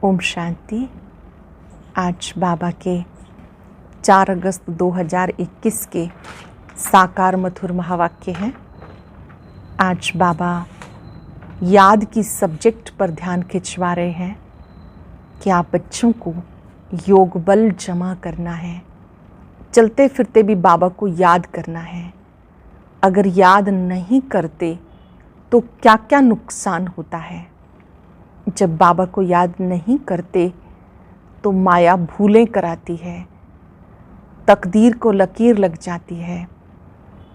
ओम शांति। आज बाबा के 4 अगस्त 2021 के साकार मधुर महावाक्य हैं। आज बाबा याद की सब्जेक्ट पर ध्यान खिंचवा रहे हैं कि आप बच्चों को योग बल जमा करना है, चलते फिरते भी बाबा को याद करना है। अगर याद नहीं करते तो क्या क्या नुकसान होता है। जब बाबा को याद नहीं करते तो माया भूलें कराती है, तकदीर को लकीर लग जाती है।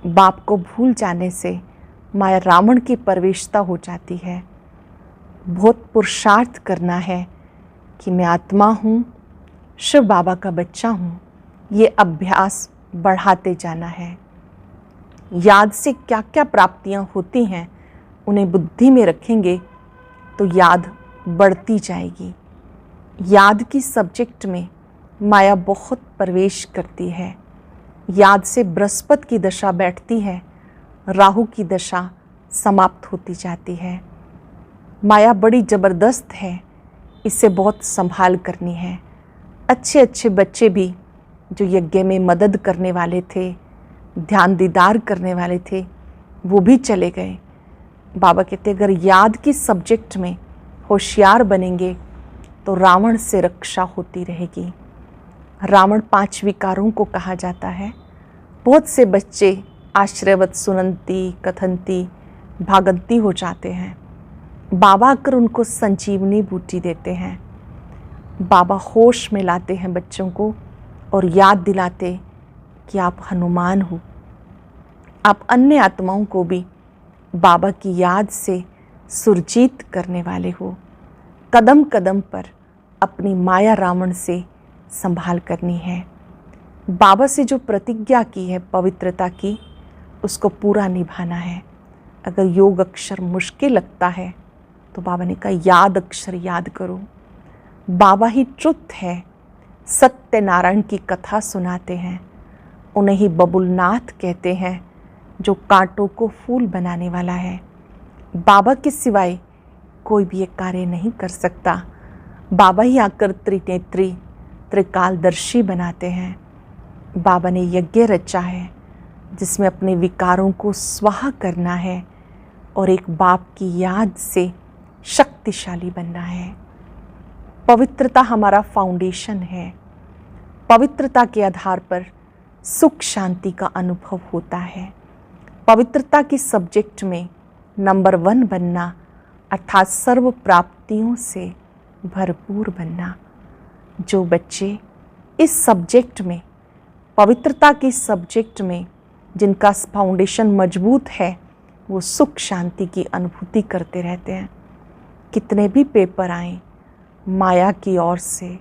बाप को भूल जाने से माया रावण की प्रवेशता हो जाती है। बहुत पुरुषार्थ करना है कि मैं आत्मा हूँ, शिव बाबा का बच्चा हूँ। ये अभ्यास बढ़ाते जाना है। याद से क्या क्या प्राप्तियाँ होती हैं उन्हें बुद्धि में रखेंगे तो याद बढ़ती जाएगी। याद की सब्जेक्ट में माया बहुत प्रवेश करती है। याद से बृहस्पति की दशा बैठती है, राहु की दशा समाप्त होती जाती है। माया बड़ी ज़बरदस्त है, इसे बहुत संभाल करनी है। अच्छे अच्छे बच्चे भी जो यज्ञ में मदद करने वाले थे, ध्यान दीदार करने वाले थे, वो भी चले गए। बाबा कहते अगर याद की सब्जेक्ट में होशियार बनेंगे तो रावण से रक्षा होती रहेगी। रावण 5 विकारों को कहा जाता है। बहुत से बच्चे आश्रयवत सुनंती, कथनती, भागंती हो जाते हैं। बाबा आकर उनको संजीवनी बूटी देते हैं। बाबा होश में लाते हैं बच्चों को और याद दिलाते कि आप हनुमान हो। आप अन्य आत्माओं को भी बाबा की याद से सुरजीत करने वाले हो। कदम कदम पर अपनी माया रावण से संभाल करनी है। बाबा से जो प्रतिज्ञा की है पवित्रता की, उसको पूरा निभाना है। अगर योग अक्षर मुश्किल लगता है तो बाबा ने कहा याद अक्षर याद करो। बाबा ही ट्रुथ है। सत्यनारायण की कथा सुनाते हैं, उन्हें ही बबुलनाथ कहते हैं जो कांटों को फूल बनाने वाला है। बाबा के सिवाय कोई भी ये कार्य नहीं कर सकता। बाबा ही आकर त्रिनेत्री, त्रिकालदर्शी बनाते हैं। बाबा ने यज्ञ रचा है जिसमें अपने विकारों को स्वाहा करना है और एक बाप की याद से शक्तिशाली बनना है। पवित्रता हमारा फाउंडेशन है। पवित्रता के आधार पर सुख शांति का अनुभव होता है। पवित्रता की सब्जेक्ट में नंबर 1 बनना अर्थात सर्व प्राप्तियों से भरपूर बनना। जो बच्चे इस सब्जेक्ट में, पवित्रता की सब्जेक्ट में जिनका फाउंडेशन मजबूत है, वो सुख शांति की अनुभूति करते रहते हैं। कितने भी पेपर आए, माया की ओर से,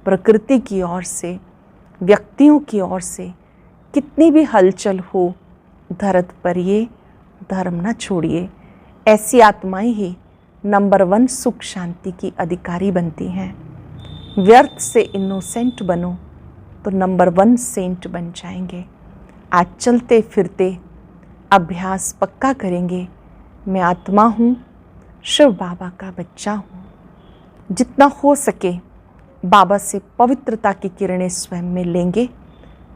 प्रकृति की ओर से, व्यक्तियों की ओर से, कितनी भी हलचल हो, धरत परिये धर्म न छोड़िए। ऐसी आत्माएं ही नंबर 1 सुख शांति की अधिकारी बनती हैं। व्यर्थ से इनोसेंट बनो तो नंबर 1 सेंट बन जाएंगे। आज चलते फिरते अभ्यास पक्का करेंगे। मैं आत्मा हूँ, शिव बाबा का बच्चा हूँ। जितना हो सके बाबा से पवित्रता की किरणें स्वयं में लेंगे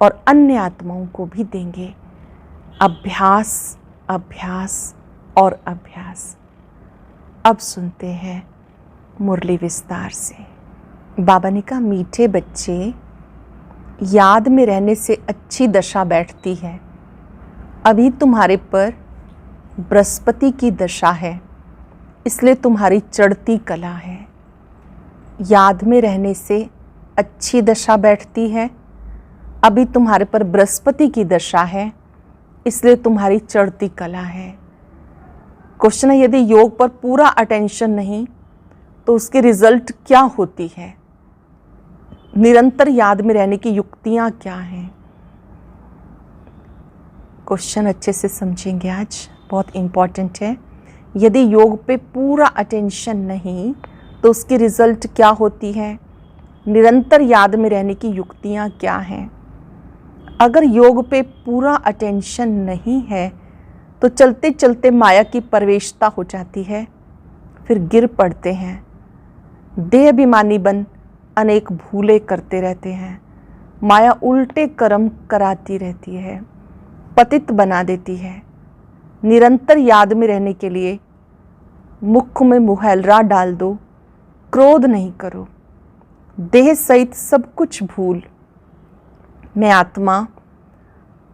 और अन्य आत्माओं को भी देंगे। अभ्यास, अभ्यास और अभ्यास। अब सुनते हैं मुरली विस्तार से। बाबा ने कहा मीठे बच्चे, याद में रहने से अच्छी दशा बैठती है। अभी तुम्हारे पर बृहस्पति की दशा है, इसलिए तुम्हारी चढ़ती कला है। याद में रहने से अच्छी दशा बैठती है। अभी तुम्हारे पर बृहस्पति की दशा है, इसलिए तुम्हारी चढ़ती कला है। क्वेश्चन है, यदि योग पर पूरा अटेंशन नहीं तो उसकी रिजल्ट क्या होती है? निरंतर याद में रहने की युक्तियां क्या हैं? क्वेश्चन अच्छे से समझेंगे, आज बहुत इम्पॉर्टेंट है। यदि योग पे पूरा अटेंशन नहीं तो उसकी रिजल्ट क्या होती है? निरंतर याद में रहने की युक्तियां क्या हैं? अगर योग पे पूरा अटेंशन नहीं है तो चलते चलते माया की प्रवेशता हो जाती है, फिर गिर पड़ते हैं। देहाभिमानी बन अनेक भूले करते रहते हैं। माया उल्टे कर्म कराती रहती है, पतित बना देती है। निरंतर याद में रहने के लिए मुख में मुहैलरा डाल दो, क्रोध नहीं करो। देह सहित सब कुछ भूल, मैं आत्मा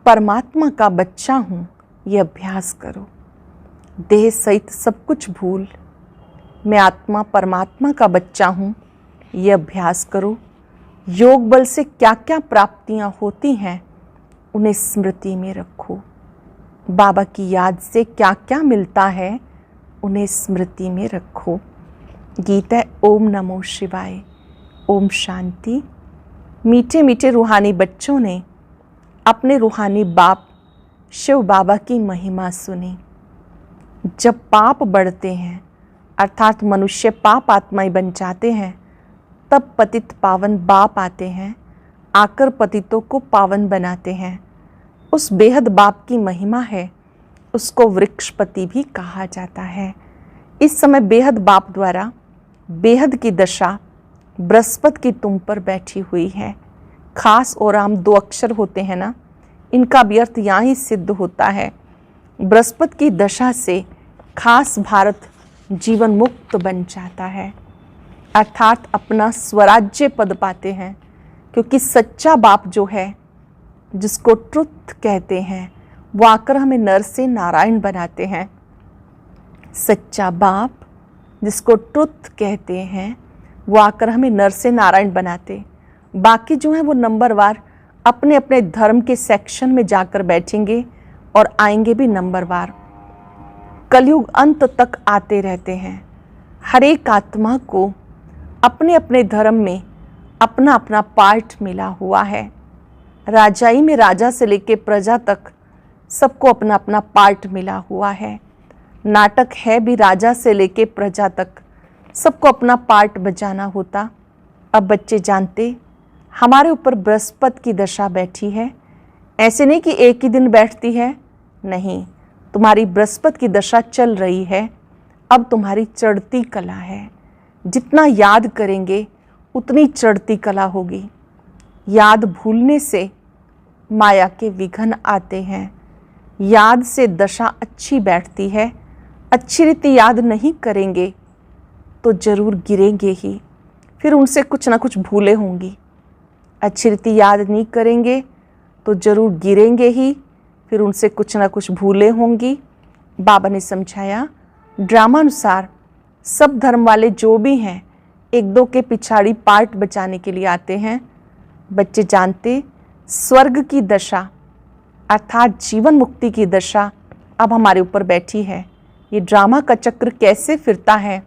परमात्मा का बच्चा हूँ, ये अभ्यास करो। देह सहित सब कुछ भूल, मैं आत्मा परमात्मा का बच्चा हूँ, ये अभ्यास करो। योग बल से क्या क्या प्राप्तियाँ होती हैं उन्हें स्मृति में रखो। बाबा की याद से क्या क्या मिलता है उन्हें स्मृति में रखो। गीत है ओम नमो शिवाय। ओम शांति। मीठे मीठे रूहानी बच्चों ने अपने रूहानी बाप शिव बाबा की महिमा सुनी। जब पाप बढ़ते हैं अर्थात मनुष्य पाप आत्माएं बन जाते हैं, तब पतित पावन बाप आते हैं, आकर पतितों को पावन बनाते हैं। उस बेहद बाप की महिमा है, उसको वृक्षपति भी कहा जाता है। इस समय बेहद बाप द्वारा बेहद की दशा बृहस्पति की तुम पर बैठी हुई है। खास और आम दो अक्षर होते हैं ना, इनका भी अर्थ यहाँ ही सिद्ध होता है। बृहस्पति की दशा से खास भारत जीवन मुक्त बन जाता है, अर्थात अपना स्वराज्य पद पाते हैं। क्योंकि सच्चा बाप जो है, जिसको ट्रुथ कहते हैं, वो आकर हमें नर से नारायण बनाते हैं। सच्चा बाप जिसको ट्रुथ कहते हैं, वो आकर हमें नर से नारायण बनाते। बाकी जो है वो नंबरवार अपने अपने धर्म के सेक्शन में जाकर बैठेंगे और आएंगे भी नंबरवार। कलयुग अंत तक आते रहते हैं। हर एक आत्मा को अपने अपने धर्म में अपना अपना पार्ट मिला हुआ है। राजाई में राजा से लेकर प्रजा तक सबको अपना अपना पार्ट मिला हुआ है। नाटक है भी राजा से लेकर प्रजा तक, सबको अपना पार्ट बजाना होता। अब बच्चे जानते हमारे ऊपर बृहस्पति की दशा बैठी है। ऐसे नहीं कि एक ही दिन बैठती है, नहीं, तुम्हारी बृहस्पति की दशा चल रही है। अब तुम्हारी चढ़ती कला है। जितना याद करेंगे उतनी चढ़ती कला होगी। याद भूलने से माया के विघ्न आते हैं। याद से दशा अच्छी बैठती है। अच्छी रीति याद नहीं करेंगे तो जरूर गिरेंगे ही, फिर उनसे कुछ ना कुछ भूलें होंगी। अच्छी रीति याद नहीं करेंगे तो जरूर गिरेंगे ही, फिर उनसे कुछ ना कुछ भूलें होंगी। बाबा ने समझाया, ड्रामानुसार सब धर्म वाले जो भी हैं, एक दो के पिछाड़ी पार्ट बचाने के लिए आते हैं। बच्चे जानते स्वर्ग की दशा अर्थात जीवन मुक्ति की दशा अब हमारे ऊपर बैठी है। ये ड्रामा का चक्र कैसे फिरता है,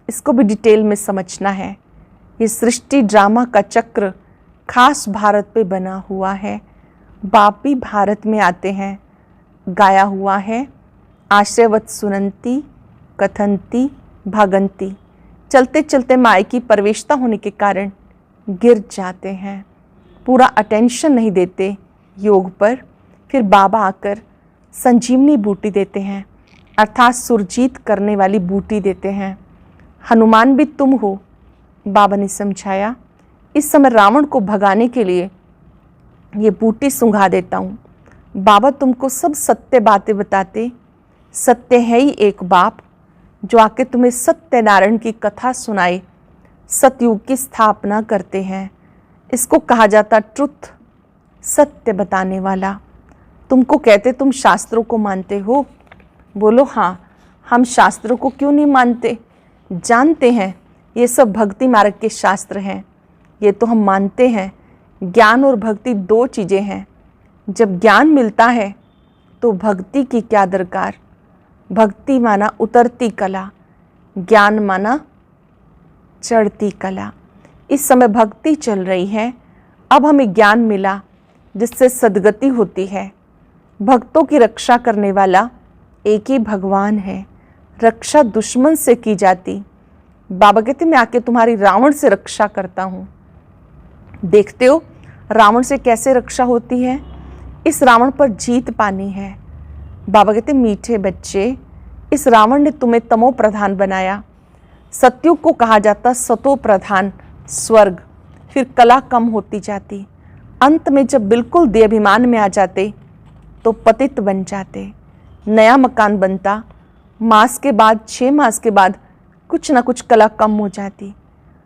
इसको भी डिटेल में समझना है। ये सृष्टि ड्रामा का चक्र खास भारत पे बना हुआ है। बाप भी भारत में आते हैं। गाया हुआ है, आश्रयवत सुनंती कथंती भागंती। चलते चलते माया की प्रवेशता होने के कारण गिर जाते हैं, पूरा अटेंशन नहीं देते योग पर। फिर बाबा आकर संजीवनी बूटी देते हैं, अर्थात सुरजीत करने वाली बूटी देते हैं। हनुमान भी तुम हो, बाबा ने समझाया। इस समय रावण को भगाने के लिए ये बूटी सुंघा देता हूँ। बाबा तुमको सब सत्य बातें बताते। सत्य है ही एक बाप जो आके तुम्हें सत्यनारायण की कथा सुनाए, सतयुग की स्थापना करते हैं। इसको कहा जाता ट्रुथ, सत्य बताने वाला। तुमको कहते तुम शास्त्रों को मानते हो, बोलो हाँ, हम शास्त्रों को क्यों नहीं मानते। जानते हैं ये सब भक्ति मार्ग के शास्त्र हैं, ये तो हम मानते हैं। ज्ञान और भक्ति दो चीज़ें हैं। जब ज्ञान मिलता है तो भक्ति की क्या दरकार। भक्ति माना उतरती कला, ज्ञान माना चढ़ती कला। इस समय भक्ति चल रही है, अब हमें ज्ञान मिला जिससे सद्गति होती है। भक्तों की रक्षा करने वाला एक ही भगवान है। रक्षा दुश्मन से की जाती। बाबा कहते मैं आके तुम्हारी रावण से रक्षा करता हूँ। देखते हो रावण से कैसे रक्षा होती है। इस रावण पर जीत पानी है। बाबा कहते मीठे बच्चे, इस रावण ने तुम्हें तमो प्रधान बनाया, सतयुग को कहा जाता सतो प्रधान स्वर्ग। फिर कला कम होती जाती, अंत में जब बिल्कुल देहाभिमान में आ जाते तो पतित बन जाते। नया मकान बनता, मास के बाद 6 मास के बाद कुछ ना कुछ कला कम हो जाती।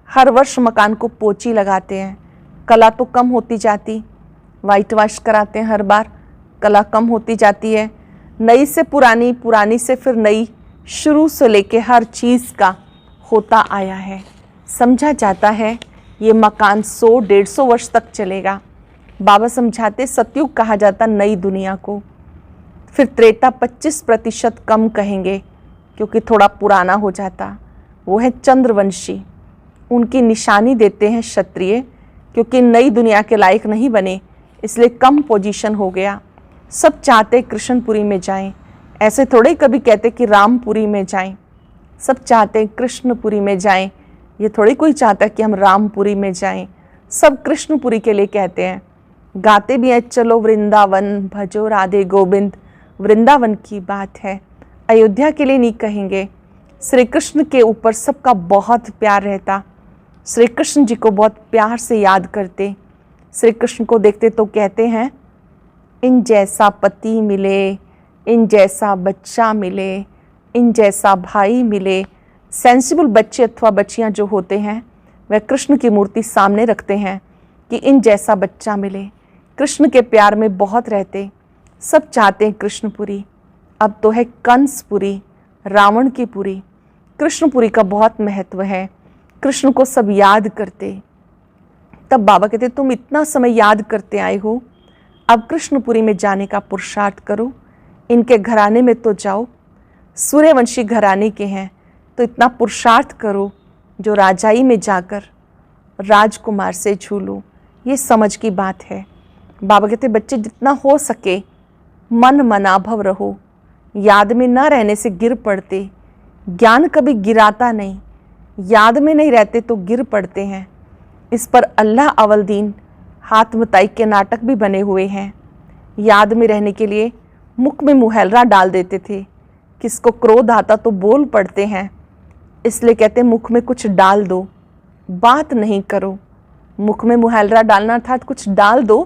हर वर्ष मकान को पोची लगाते हैं, कला तो कम होती जाती। वाइट वॉश कराते हैं हर बार, कला कम होती जाती है। नई से पुरानी, पुरानी से फिर नई, शुरू से लेके हर चीज़ का होता आया है। समझा जाता है ये मकान 100-150 वर्ष तक चलेगा। बाबा समझाते सतयुग कहा जाता नई दुनिया को। फिर त्रेता 25% कम कहेंगे क्योंकि थोड़ा पुराना हो जाता। वो है चंद्रवंशी, उनकी निशानी देते हैं क्षत्रिय, क्योंकि नई दुनिया के लायक नहीं बने इसलिए कम पोजीशन हो गया। सब चाहते कृष्णपुरी में जाएं, ऐसे थोड़े कभी कहते कि रामपुरी में जाएं। सब चाहते कृष्णपुरी में जाएं, ये थोड़ी कोई चाहता कि हम रामपुरी में जाएं। सब कृष्णपुरी के लिए कहते हैं। गाते भी हैं चलो वृंदावन भजो राधे गोविंद, वृंदावन की बात है, अयोध्या के लिए नहीं कहेंगे। श्री कृष्ण के ऊपर सबका बहुत प्यार रहता, श्री कृष्ण जी को बहुत प्यार से याद करते। श्री कृष्ण को देखते तो कहते हैं इन जैसा पति मिले, इन जैसा बच्चा मिले, इन जैसा भाई मिले। सेंसिबल बच्चे अथवा बच्चियां जो होते हैं वह कृष्ण की मूर्ति सामने रखते हैं कि इन जैसा बच्चा मिले। कृष्ण के प्यार में बहुत रहते, सब चाहते हैं कृष्णपुरी। अब तो है कंसपुरी, रावण की पुरी। कृष्णपुरी का बहुत महत्व है, कृष्ण को सब याद करते। तब बाबा कहते तुम इतना समय याद करते आए हो, अब कृष्णपुरी में जाने का पुरुषार्थ करो। इनके घराने में तो जाओ, सूर्यवंशी घराने के हैं, तो इतना पुरुषार्थ करो जो राजाई में जाकर राजकुमार से झूलो। ये समझ की बात है। बाबा कहते बच्चे जितना हो सके मन मनाभव रहो, याद में न रहने से गिर पड़ते। ज्ञान कभी गिराता नहीं, याद में नहीं रहते तो गिर पड़ते हैं। इस पर अल्लाह अवलदीन हाथ मताई के नाटक भी बने हुए हैं। याद में रहने के लिए मुख में मुहैलरा डाल देते थे, किसको क्रोध आता तो बोल पड़ते हैं, इसलिए कहते मुख में कुछ डाल दो, बात नहीं करो। मुख में मुहैलरा डालना अर्थात कुछ डाल दो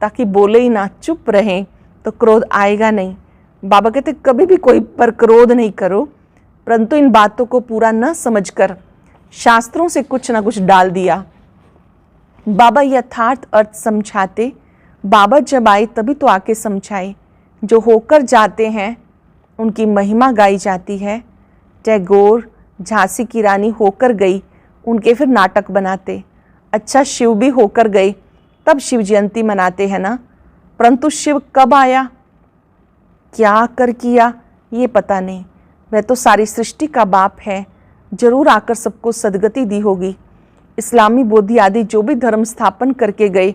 ताकि बोले ही ना, चुप रहें तो क्रोध आएगा नहीं। बाबा कहते कभी भी कोई पर क्रोध नहीं करो, परंतु इन बातों को पूरा न समझकर शास्त्रों से कुछ ना कुछ डाल दिया। बाबा यथार्थ अर्थ समझाते। बाबा जब आए तभी तो आके समझाए। जो होकर जाते हैं उनकी महिमा गाई जाती है। टैगोर झांसी की रानी होकर गई, उनके फिर नाटक बनाते। अच्छा शिव भी होकर गए, तब शिव जयंती मनाते हैं ना, परंतु शिव कब आया, क्या कर किया, ये पता नहीं। वह तो सारी सृष्टि का बाप है, जरूर आकर सबको सदगति दी होगी। इस्लामी बौद्ध आदि जो भी धर्म स्थापन करके गए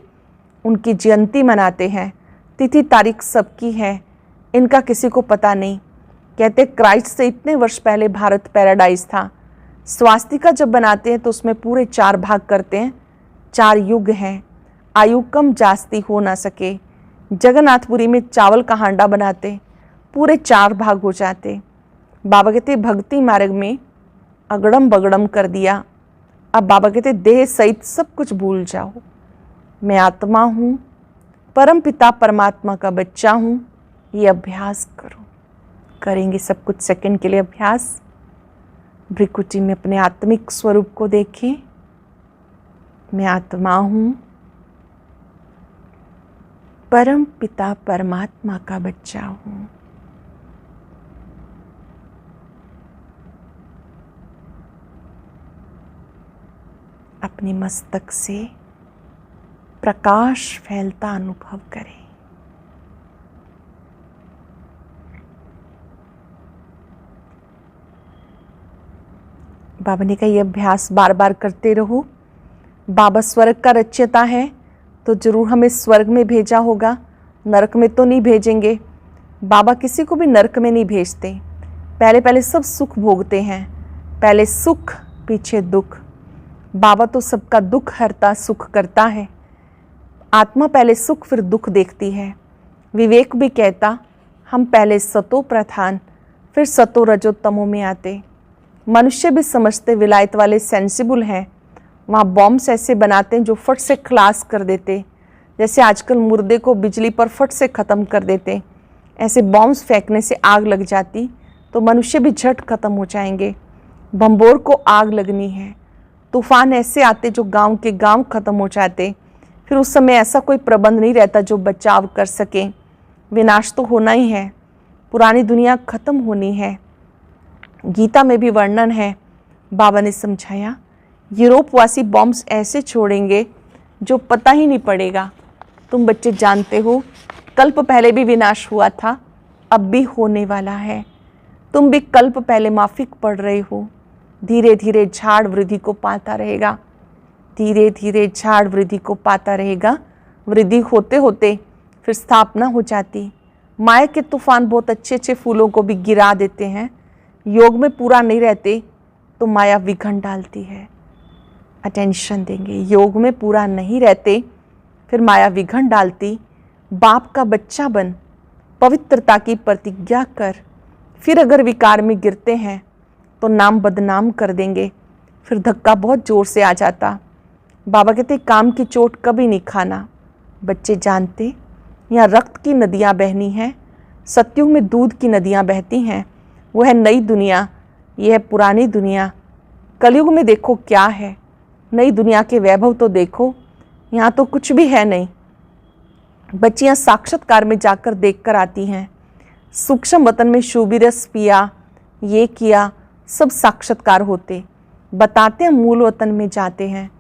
उनकी जयंती मनाते हैं। तिथि तारीख सबकी है, इनका किसी को पता नहीं। कहते क्राइस्ट से इतने वर्ष पहले भारत पैराडाइज था। स्वास्तिका जब बनाते हैं तो उसमें पूरे 4 भाग करते हैं। 4 युग हैं, आयु कम जास्ती हो ना सके। जगन्नाथपुरी में चावल का हांडा बनाते, पूरे 4 भाग हो जाते। बाबा कहते भक्ति मार्ग में अगड़म बगड़म कर दिया। अब बाबा कहते देह सहित सब कुछ भूल जाओ। मैं आत्मा हूँ, परम पिता परमात्मा का बच्चा हूँ। ये अभ्यास करो। करेंगे सब कुछ सेकंड के लिए अभ्यास। भ्रिकुटी में अपने आत्मिक स्वरूप को देखें। मैं आत्मा हूँ, परम पिता परमात्मा का बच्चा हूँ। अपने मस्तक से प्रकाश फैलता अनुभव करें। बाबा ने कहा यह अभ्यास बार बार करते रहो। बाबा स्वर्ग का रचयिता है तो जरूर हमें स्वर्ग में भेजा होगा, नरक में तो नहीं भेजेंगे। बाबा किसी को भी नरक में नहीं भेजते। पहले पहले सब सुख भोगते हैं, पहले सुख पीछे दुख। बाबा तो सबका दुख हरता सुख करता है। आत्मा पहले सुख फिर दुख देखती है। विवेक भी कहता हम पहले सतो प्रधान फिर सतो रजो तमो में आते। मनुष्य भी समझते विलायत वाले सेंसिबल हैं। वहाँ बॉम्ब्स ऐसे बनाते हैं जो फट से खलास कर देते, जैसे आजकल मुर्दे को बिजली पर फट से ख़त्म कर देते। ऐसे बॉम्ब्स फेंकने से आग लग जाती तो मनुष्य भी झट ख़त्म हो जाएंगे। बम्बोर को आग लगनी है। तूफान ऐसे आते जो गांव के गांव ख़त्म हो जाते। फिर उस समय ऐसा कोई प्रबंध नहीं रहता जो बचाव कर सके। विनाश तो होना ही है, पुरानी दुनिया ख़त्म होनी है। गीता में भी वर्णन है, बाबा ने समझाया, यूरोपवासी बॉम्ब्स ऐसे छोड़ेंगे जो पता ही नहीं पड़ेगा। तुम बच्चे जानते हो कल्प पहले भी विनाश हुआ था, अब भी होने वाला है। तुम भी कल्प पहले माफिक पढ़ रहे हो। धीरे धीरे झाड़ वृद्धि को पाता रहेगा, धीरे धीरे झाड़ वृद्धि को पाता रहेगा। वृद्धि होते होते फिर स्थापना हो जाती। माया के तूफान बहुत अच्छे अच्छे फूलों को भी गिरा देते हैं। योग में पूरा नहीं रहते तो माया विघन डालती है। अटेंशन देंगे, योग में पूरा नहीं रहते फिर माया विघन डालती। बाप का बच्चा बन, पवित्रता की प्रतिज्ञा कर। फिर अगर विकार में गिरते हैं तो नाम बदनाम कर देंगे। फिर धक्का बहुत ज़ोर से आ जाता। बाबा कहते काम की चोट कभी नहीं खाना। बच्चे जानते यहाँ रक्त की नदियाँ बहनी हैं, सतयुग में दूध की नदियाँ बहती हैं। वो है नई दुनिया, ये है पुरानी दुनिया। कलयुग में देखो क्या है, नई दुनिया के वैभव तो देखो, यहाँ तो कुछ भी है नहीं। बच्चियाँ साक्षात्कार में जाकर देख कर आती हैं। सूक्ष्म वतन में शूबी रस पिया, ये किया, सब साक्षात्कार होते। बताते हैं मूल वतन में जाते हैं,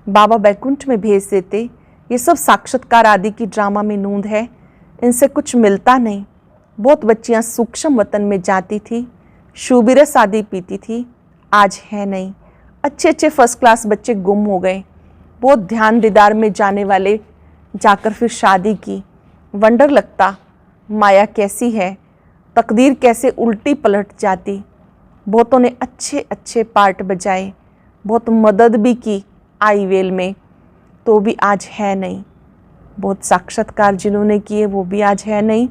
बाबा बैकुंठ में भेज देते। ये सब साक्षात्कार आदि की ड्रामा में नूंद है, इनसे कुछ मिलता नहीं। बहुत बच्चियाँ सूक्ष्म वतन में जाती थी, शूबी रस आदि पीती थी, आज है नहीं। अच्छे अच्छे फर्स्ट क्लास बच्चे गुम हो गए। बहुत ध्यान दीदार में जाने वाले जाकर फिर शादी की। वंडर लगता माया कैसी है, तकदीर कैसे उल्टी पलट जाती। बहुतों ने अच्छे अच्छे पार्ट बजाए, बहुत मदद भी की आईवेल में, तो भी आज है नहीं। बहुत साक्षात्कार जिन्होंने किए वो भी आज है नहीं।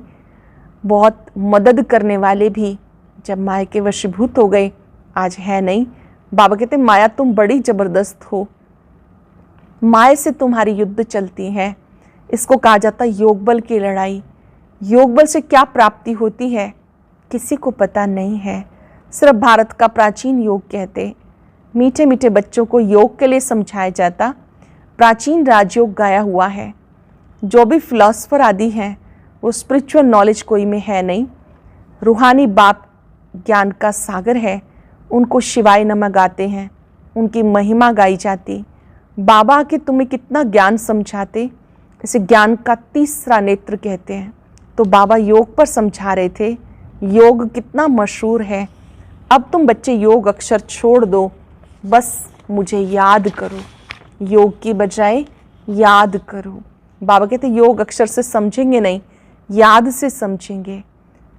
बहुत मदद करने वाले भी जब माया के वशीभूत हो गए आज है नहीं। बाबा कहते माया तुम बड़ी ज़बरदस्त हो, माया से तुम्हारी युद्ध चलती है। इसको कहा जाता है योग बल की लड़ाई। योग बल से क्या प्राप्ति होती है किसी को पता नहीं है, सिर्फ भारत का प्राचीन योग कहते। मीठे मीठे बच्चों को योग के लिए समझाया जाता। प्राचीन राजयोग गाया हुआ है। जो भी फिलॉसफर आदि हैं वो स्पिरिचुअल नॉलेज कोई में है नहीं। रूहानी बाप ज्ञान का सागर है, उनको शिवाय नमः गाते हैं, उनकी महिमा गाई जाती। बाबा के तुम्हें कितना ज्ञान समझाते, इसे ज्ञान का तीसरा नेत्र कहते हैं। तो बाबा योग पर समझा रहे थे, योग कितना मशहूर है। अब तुम बच्चे योग अक्षर छोड़ दो, बस मुझे याद करो, योग की बजाय याद करो। बाबा कहते योग अक्षर से समझेंगे नहीं, याद से समझेंगे।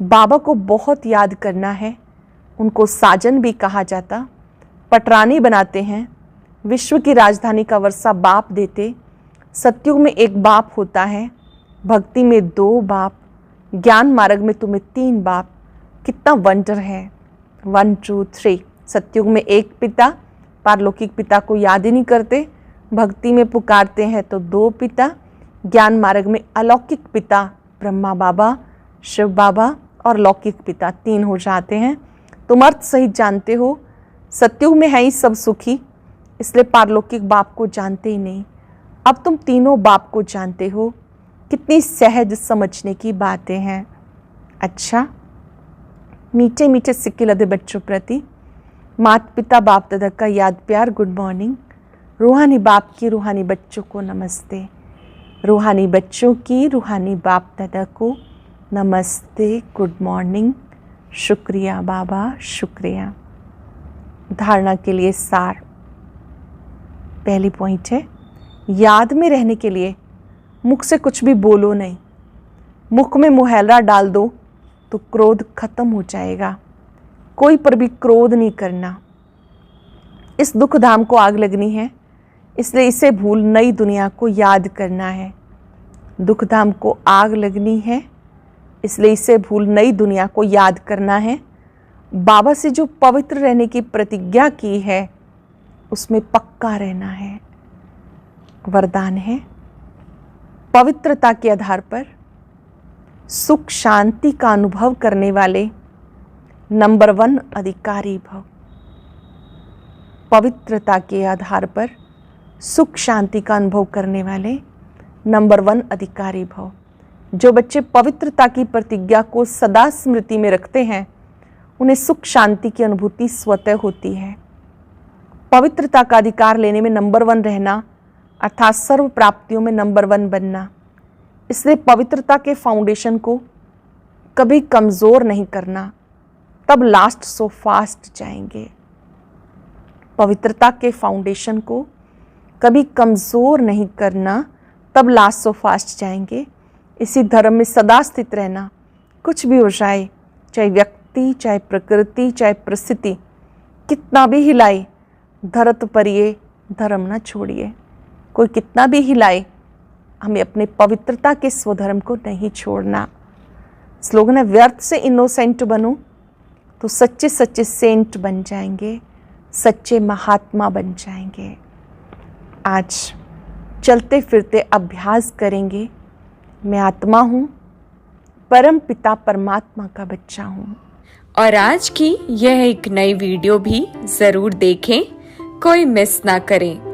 बाबा को बहुत याद करना है। उनको साजन भी कहा जाता। पटरानी बनाते हैं, विश्व की राजधानी का वर्षा बाप देते। सतयुग में एक बाप होता है, भक्ति में 2 बाप, ज्ञान मार्ग में तुम्हें 3 बाप। कितना वंडर है। 1 2 3। सतयुग में एक पिता, पारलौकिक पिता को याद ही नहीं करते। भक्ति में पुकारते हैं तो 2 पिता। ज्ञान मार्ग में अलौकिक पिता ब्रह्मा बाबा, शिव बाबा और लौकिक पिता 3 हो जाते हैं। तुम अर्थ सहित जानते हो, सतयुग में है ही सब सुखी, इसलिए पारलौकिक बाप को जानते ही नहीं। अब तुम तीनों बाप को जानते हो। कितनी सहज समझने की बातें हैं। अच्छा, मीठे मीठे सिक्के लदे बच्चों प्रति माता पिता बाप दादा का याद प्यार गुड मॉर्निंग। रूहानी बाप की रूहानी बच्चों को नमस्ते। रूहानी बच्चों की रूहानी बाप दादा को नमस्ते, गुड मॉर्निंग। शुक्रिया बाबा, शुक्रिया। धारणा के लिए सार। पहली पॉइंट है, याद में रहने के लिए मुख से कुछ भी बोलो नहीं। मुख में मुहैलरा डाल दो तो क्रोध खत्म हो जाएगा। कोई पर भी क्रोध नहीं करना। इस दुख धाम को आग लगनी है, इसलिए इसे भूल नई दुनिया को याद करना है। दुख धाम को आग लगनी है, इसलिए इसे भूल नई दुनिया को याद करना है। बाबा से जो पवित्र रहने की प्रतिज्ञा की है उसमें पक्का रहना है। वरदान है, पवित्रता के आधार पर सुख शांति का अनुभव करने वाले नंबर 1 अधिकारी भव। पवित्रता के आधार पर सुख शांति का अनुभव करने वाले नंबर 1 अधिकारी भव। जो बच्चे पवित्रता की प्रतिज्ञा को सदा स्मृति में रखते हैं उन्हें सुख शांति की अनुभूति स्वतः होती है। पवित्रता का अधिकार लेने में नंबर 1 रहना अर्थात सर्व प्राप्तियों में नंबर 1 बनना। इसलिए पवित्रता के फाउंडेशन को कभी कमज़ोर नहीं करना, तब लास्ट सो फास्ट जाएंगे। पवित्रता के फाउंडेशन को कभी कमज़ोर नहीं करना, तब लास्ट सो फास्ट जाएंगे। इसी धर्म में सदा स्थित रहना, कुछ भी हो जाए, चाहे व्यक्ति, चाहे प्रकृति, चाहे परिस्थिति कितना भी हिलाए, धरत परिये धर्म न छोड़िए। कोई कितना भी हिलाए, हमें अपने पवित्रता के स्वधर्म को नहीं छोड़ना। स्लोगन है, व्यर्थ से इनोसेंट बनो तो सच्चे सच्चे सेंट बन जाएंगे, सच्चे महात्मा बन जाएंगे। आज चलते फिरते अभ्यास करेंगे, मैं आत्मा हूँ, परम पिता परमात्मा का बच्चा हूँ। और आज की यह एक नई वीडियो भी जरूर देखें, कोई मिस ना करें।